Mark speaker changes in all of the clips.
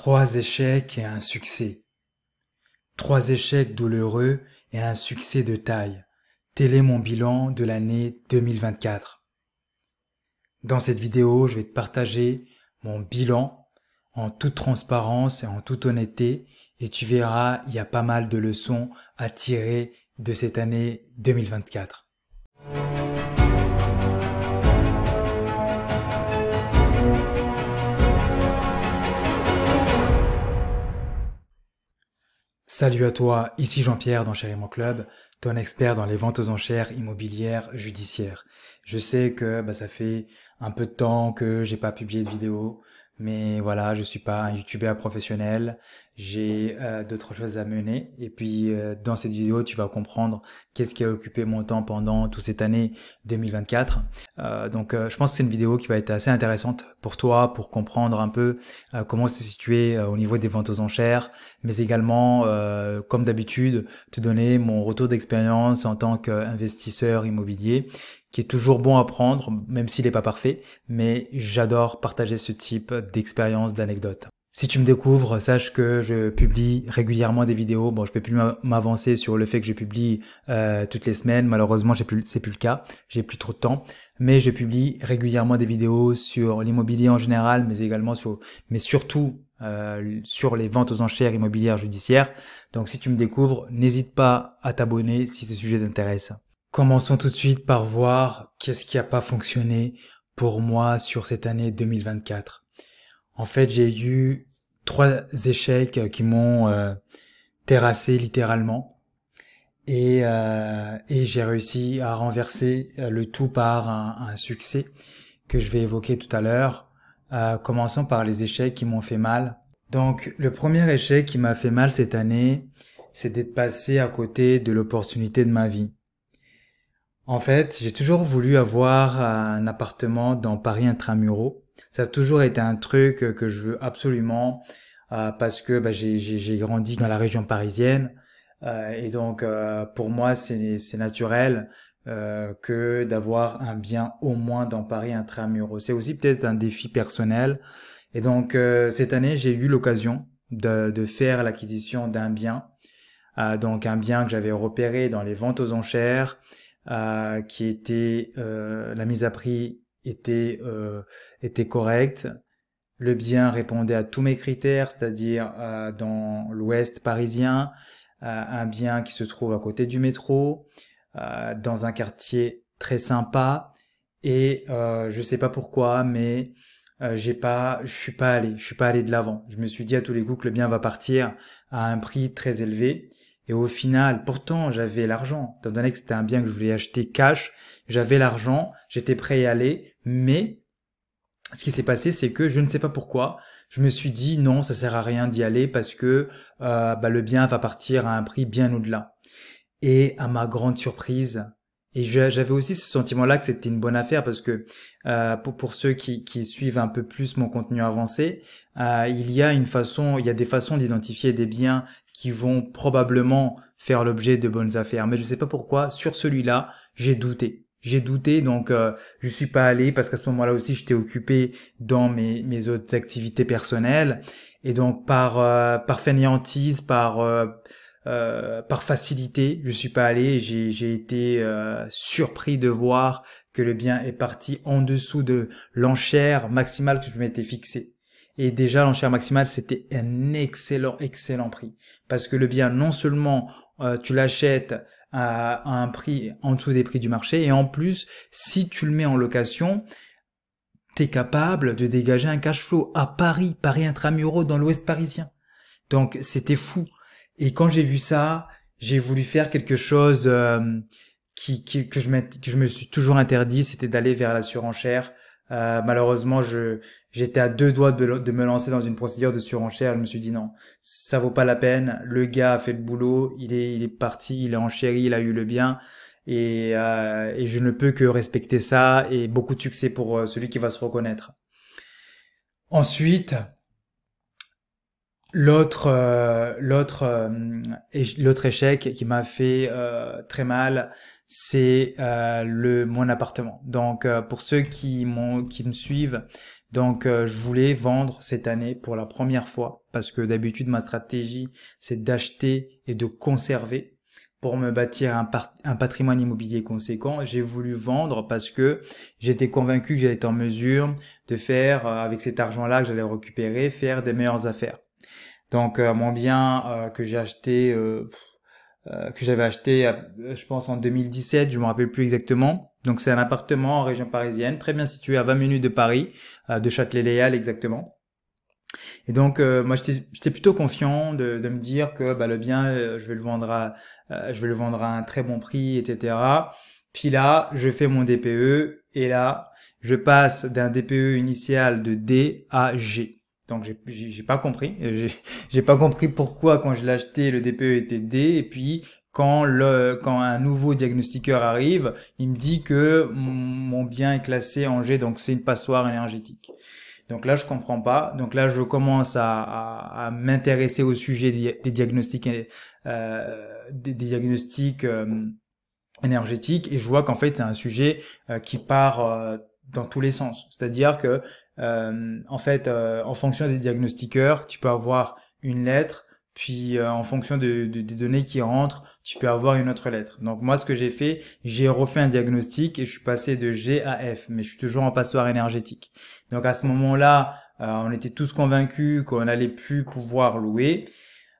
Speaker 1: Trois échecs et un succès. Trois échecs douloureux et un succès de taille. Tel est mon bilan de l'année 2024. Dans cette vidéo, je vais te partager mon bilan en toute transparence et en toute honnêteté, et tu verras, il y a pas mal de leçons à tirer de cette année 2024. Salut à toi, ici Jean-Pierre dans Chéri Mon Club, ton expert dans les ventes aux enchères immobilières judiciaires. Je sais que ça fait un peu de temps que j'ai pas publié de vidéo, mais voilà, je suis pas un youtubeur professionnel, j'ai d'autres choses à mener. Et puis dans cette vidéo, tu vas comprendre qu'est-ce qui a occupé mon temps pendant toute cette année 2024. Donc je pense que c'est une vidéo qui va être assez intéressante pour toi, pour comprendre un peu comment c'est situé au niveau des ventes aux enchères, mais également, comme d'habitude, te donner mon retour d'expérience en tant qu'investisseur immobilier, qui est toujours bon à prendre, même s'il n'est pas parfait, mais j'adore partager ce type d'expérience, d'anecdotes. Si tu me découvres, sache que je publie régulièrement des vidéos. Bon, je peux plus m'avancer sur le fait que je publie toutes les semaines. Malheureusement, c'est plus le cas. J'ai plus trop de temps, mais je publie régulièrement des vidéos sur l'immobilier en général, mais surtout sur les ventes aux enchères immobilières judiciaires. Donc, si tu me découvres, n'hésite pas à t'abonner si ces sujets t'intéressent. Commençons tout de suite par voir qu'est-ce qui a pas fonctionné pour moi sur cette année 2024. En fait, j'ai eu trois échecs qui m'ont terrassé littéralement, et j'ai réussi à renverser le tout par un succès que je vais évoquer tout à l'heure. Commençons par les échecs qui m'ont fait mal. Donc, le premier échec qui m'a fait mal cette année, c'est d'être passé à côté de l'opportunité de ma vie. En fait, j'ai toujours voulu avoir un appartement dans Paris intramuros. Ça a toujours été un truc que je veux absolument parce que j'ai grandi dans la région parisienne et donc pour moi c'est naturel que d'avoir un bien au moins dans Paris intramuros. C'est aussi peut-être un défi personnel et donc cette année j'ai eu l'occasion de faire l'acquisition d'un bien, donc un bien que j'avais repéré dans les ventes aux enchères. Qui était la mise à prix était correcte. Le bien répondait à tous mes critères, c'est-à-dire dans l'ouest parisien, un bien qui se trouve à côté du métro, dans un quartier très sympa. Et je sais pas pourquoi, mais je suis pas allé de l'avant. Je me suis dit à tous les coups que le bien va partir à un prix très élevé. Et au final, pourtant, j'avais l'argent. Étant donné que c'était un bien que je voulais acheter cash, j'avais l'argent, j'étais prêt à y aller. Mais ce qui s'est passé, c'est que je ne sais pas pourquoi, je me suis dit non, ça sert à rien d'y aller parce que le bien va partir à un prix bien au-delà. Et à ma grande surprise, et j'avais aussi ce sentiment-là que c'était une bonne affaire parce que pour ceux qui suivent un peu plus mon contenu avancé, il y a des façons d'identifier des biens qui vont probablement faire l'objet de bonnes affaires. Mais je ne sais pas pourquoi, sur celui-là, j'ai douté. Donc je suis pas allé parce qu'à ce moment-là aussi, j'étais occupé dans mes autres activités personnelles. Et donc par fainéantise, par facilité, je suis pas allé et j'ai été surpris de voir que le bien est parti en dessous de l'enchère maximale que je m'étais fixée. Et déjà, l'enchère maximale, c'était un excellent prix. Parce que le bien, non seulement tu l'achètes à un prix en dessous des prix du marché, et en plus, si tu le mets en location, t'es capable de dégager un cash flow à Paris intramuros dans l'ouest parisien. Donc, c'était fou. Et quand j'ai vu ça, j'ai voulu faire quelque chose que je me suis toujours interdit, c'était d'aller vers la surenchère. Malheureusement, j'étais à deux doigts de me lancer dans une procédure de surenchère. Je me suis dit non, ça vaut pas la peine. Le gars a fait le boulot, il est parti, il est enchéri, il a eu le bien. Et je ne peux que respecter ça et beaucoup de succès pour celui qui va se reconnaître. Ensuite, l'autre échec qui m'a fait très mal, c'est mon appartement. Donc pour ceux qui me suivent, Donc, je voulais vendre cette année pour la première fois parce que d'habitude, ma stratégie, c'est d'acheter et de conserver pour me bâtir un patrimoine immobilier conséquent. J'ai voulu vendre parce que j'étais convaincu que j'allais être en mesure de faire, avec cet argent-là que j'allais récupérer, faire des meilleures affaires. Donc, mon bien que j'ai acheté, que j'avais acheté, je pense en 2017, je me rappelle plus exactement. Donc, c'est un appartement en région parisienne, très bien situé à 20 minutes de Paris, de Châtelet-Léal exactement. Et donc, moi, j'étais plutôt confiant de me dire que le bien, je vais le vendre à un très bon prix, etc. Puis là, je fais mon DPE et là, je passe d'un DPE initial de D à G. Donc j'ai pas compris, j'ai pas compris pourquoi quand je l'ai acheté le DPE était D et puis quand un nouveau diagnostiqueur arrive, il me dit que mon bien est classé en G, donc c'est une passoire énergétique. Donc là, je comprends pas. Donc là, je commence à m'intéresser au sujet des diagnostics, des diagnostics énergétiques, et je vois qu'en fait, c'est un sujet qui part dans tous les sens. C'est-à-dire que, en fait, en fonction des diagnostiqueurs, tu peux avoir une lettre. Puis en fonction des données qui rentrent, tu peux avoir une autre lettre. Donc moi, ce que j'ai fait, j'ai refait un diagnostic et je suis passé de G à F, mais je suis toujours en passoire énergétique. Donc à ce moment-là, on était tous convaincus qu'on n'allait plus pouvoir louer.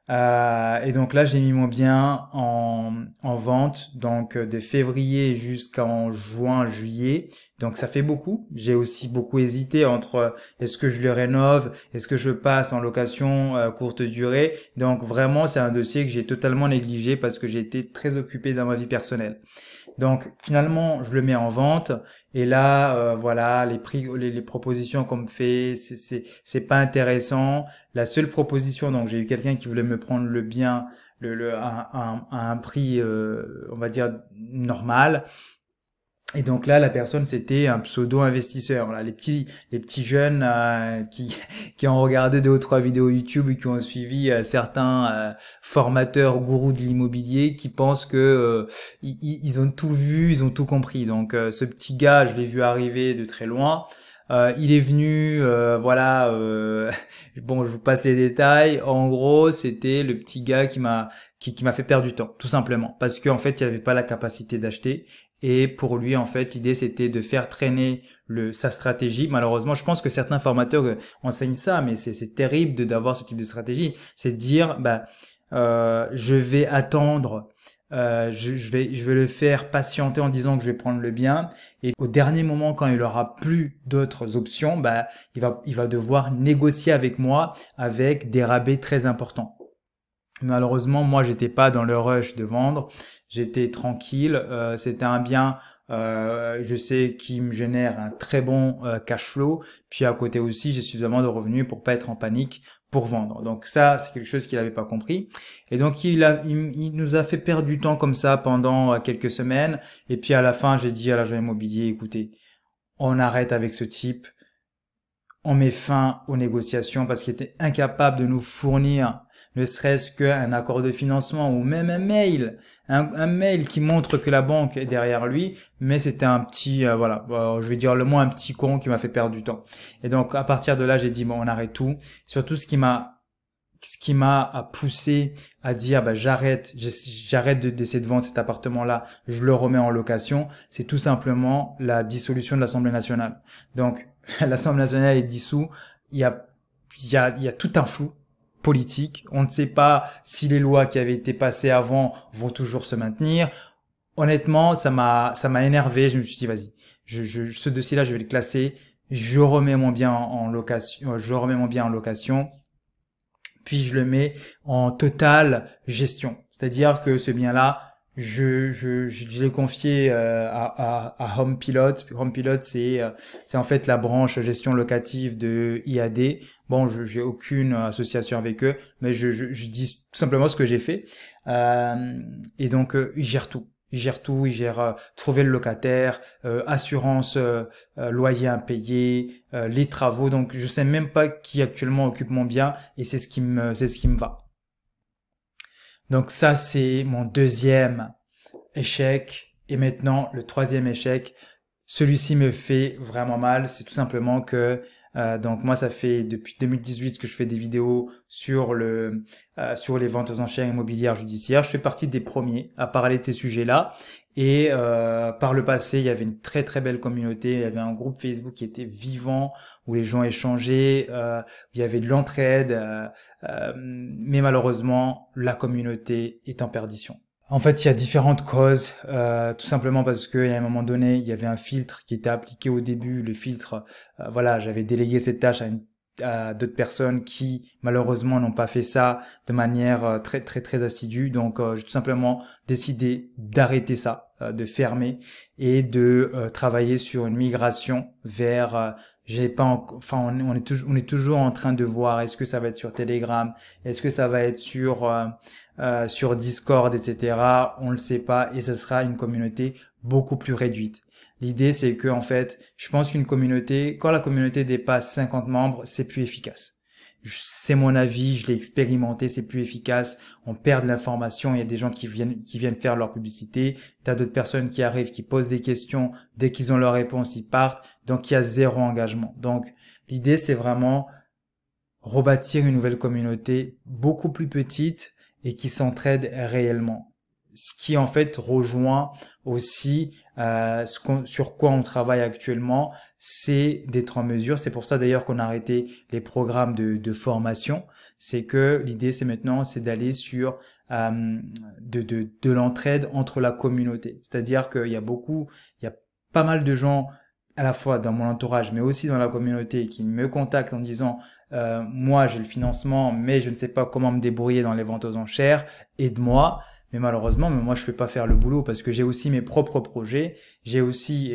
Speaker 1: Et donc là, j'ai mis mon bien en vente, donc de février jusqu'en juin, juillet. Donc ça fait beaucoup. J'ai aussi beaucoup hésité entre est-ce que je le rénove, est-ce que je passe en location courte durée. Donc vraiment, c'est un dossier que j'ai totalement négligé parce que j'ai été très occupé dans ma vie personnelle. Donc finalement, je le mets en vente et là, voilà, les prix, les propositions qu'on me fait, c'est pas intéressant. La seule proposition, donc j'ai eu quelqu'un qui voulait me prendre le bien, à un prix, on va dire normal. Et donc là, la personne, c'était un pseudo-investisseur. Voilà, les petits jeunes qui ont regardé 2 ou 3 vidéos YouTube et qui ont suivi certains formateurs gourous de l'immobilier qui pensent que ils ont tout vu, ils ont tout compris. Donc ce petit gars, je l'ai vu arriver de très loin. Il est venu, voilà. Bon, je vous passe les détails. En gros, c'était le petit gars qui m'a fait perdre du temps, tout simplement, parce qu'en fait, il n'avait pas la capacité d'acheter. Et pour lui, en fait, l'idée, c'était de faire traîner sa stratégie. Malheureusement, je pense que certains formateurs enseignent ça, mais c'est terrible d'avoir ce type de stratégie. C'est de dire, je vais attendre, je vais le faire patienter en disant que je vais prendre le bien. Et au dernier moment, quand il aura plus d'autres options, il va devoir négocier avec moi avec des rabais très importants. Malheureusement, moi, j'étais pas dans le rush de vendre. J'étais tranquille. C'était un bien, je sais, qui me génère un très bon cash flow. Puis à côté aussi, j'ai suffisamment de revenus pour pas être en panique pour vendre. Donc ça, c'est quelque chose qu'il n'avait pas compris. Et donc il nous a fait perdre du temps comme ça pendant quelques semaines. Et puis à la fin, j'ai dit à l'agent immobilier, écoutez, on arrête avec ce type. On met fin aux négociations parce qu'il était incapable de nous fournir ne serait-ce qu'un accord de financement ou même un mail, un mail qui montre que la banque est derrière lui, mais c'était un petit, je vais dire le mot, un petit con qui m'a fait perdre du temps. Et donc à partir de là, j'ai dit bon, on arrête tout. Surtout ce qui m'a poussé à dire j'arrête d'essayer de vendre cet appartement-là, je le remets en location, c'est tout simplement la dissolution de l'Assemblée nationale. Donc l'Assemblée nationale est dissoute, il y a tout un flou politique, on ne sait pas si les lois qui avaient été passées avant vont toujours se maintenir. Honnêtement, ça m'a énervé, je me suis dit vas-y, ce dossier-là, je vais le classer, je remets mon bien en location, puis je le mets en totale gestion. C'est-à-dire que ce bien-là, je l'ai confié à HomePilot. HomePilot, c'est en fait la branche gestion locative de IAD. Bon, j'ai aucune association avec eux, mais je dis tout simplement ce que j'ai fait. Et donc, ils gèrent tout. Ils gèrent tout, ils gèrent trouver le locataire, assurance, loyer impayé, les travaux. Donc je sais même pas qui actuellement occupe mon bien et c'est ce qui me va. Donc ça c'est mon deuxième échec et maintenant le troisième échec. Celui-ci me fait vraiment mal. C'est tout simplement que Donc moi, ça fait depuis 2018 que je fais des vidéos sur sur les ventes aux enchères immobilières judiciaires. Je fais partie des premiers à parler de ces sujets-là. Et par le passé, il y avait une très très belle communauté. Il y avait un groupe Facebook qui était vivant où les gens échangeaient. Il y avait de l'entraide, mais malheureusement, la communauté est en perdition. En fait, il y a différentes causes, tout simplement parce que à un moment donné, il y avait un filtre qui était appliqué au début. Le filtre, voilà, j'avais délégué cette tâche à d'autres personnes qui malheureusement n'ont pas fait ça de manière très très très assidue. Donc, j'ai tout simplement décidé d'arrêter ça, de fermer et de travailler sur une migration vers j'ai pas enfin on est toujours en train de voir est-ce que ça va être sur Telegram, est-ce que ça va être sur Discord, etc. On le sait pas et ce sera une communauté beaucoup plus réduite. L'idée, c'est que, en fait, je pense qu'une communauté, quand la communauté dépasse 50 membres, c'est plus efficace. C'est mon avis, je l'ai expérimenté, c'est plus efficace. On perd de l'information, il y a des gens qui viennent faire leur publicité. T'as d'autres personnes qui arrivent, qui posent des questions. Dès qu'ils ont leur réponse, ils partent. Donc, il y a zéro engagement. Donc, l'idée, c'est vraiment rebâtir une nouvelle communauté beaucoup plus petite et qui s'entraide réellement. Ce qui en fait rejoint aussi sur quoi on travaille actuellement, c'est d'être en mesure. C'est pour ça d'ailleurs qu'on a arrêté les programmes de formation. C'est que l'idée, c'est maintenant, c'est d'aller sur de l'entraide entre la communauté. C'est-à-dire qu'il y a pas mal de gens à la fois dans mon entourage, mais aussi dans la communauté qui me contactent en disant moi j'ai le financement, mais je ne sais pas comment me débrouiller dans les ventes aux enchères, aide-moi. Mais malheureusement, moi je peux pas faire le boulot parce que j'ai aussi mes propres projets. Et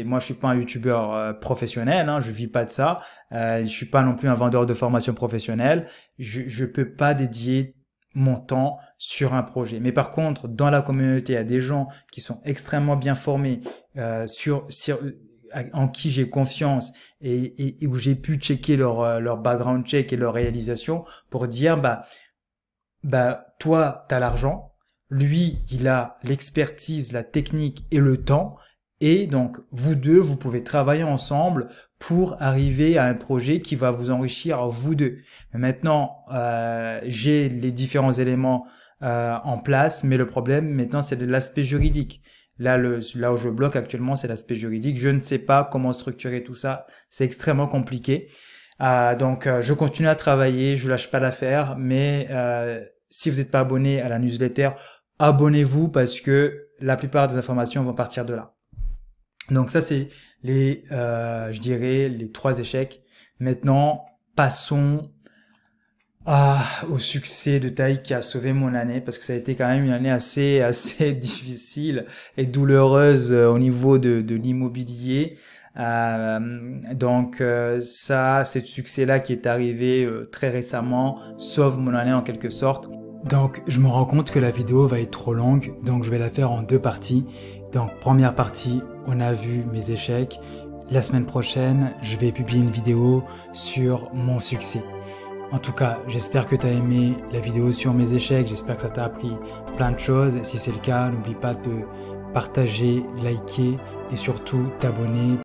Speaker 1: moi je suis pas un youtubeur professionnel, hein, je vis pas de ça. Je suis pas non plus un vendeur de formation professionnelle. Je peux pas dédier mon temps sur un projet. Mais par contre, dans la communauté, il y a des gens qui sont extrêmement bien formés, en qui j'ai confiance et où j'ai pu checker leur background check et leur réalisation pour dire toi t'as l'argent. Lui, il a l'expertise, la technique et le temps. Et donc, vous deux, vous pouvez travailler ensemble pour arriver à un projet qui va vous enrichir vous deux. Mais maintenant, j'ai les différents éléments en place, mais le problème maintenant, c'est de l'aspect juridique. Là où je bloque actuellement, c'est l'aspect juridique. Je ne sais pas comment structurer tout ça. C'est extrêmement compliqué. Donc, je continue à travailler, je lâche pas l'affaire, mais si vous n'êtes pas abonné à la newsletter, abonnez-vous parce que la plupart des informations vont partir de là. Donc ça, c'est je dirais, les 3 échecs. Maintenant, passons au succès de taille qui a sauvé mon année parce que ça a été quand même une année assez difficile et douloureuse au niveau de l'immobilier. Donc c'est ce succès-là qui est arrivé très récemment, sauve mon année en quelque sorte. Donc je me rends compte que la vidéo va être trop longue, donc je vais la faire en 2 parties. Donc première partie, on a vu mes échecs. La semaine prochaine, je vais publier une vidéo sur mon succès. En tout cas, j'espère que tu as aimé la vidéo sur mes échecs, j'espère que ça t'a appris plein de choses. Si c'est le cas, n'oublie pas de partager, liker et surtout t'abonner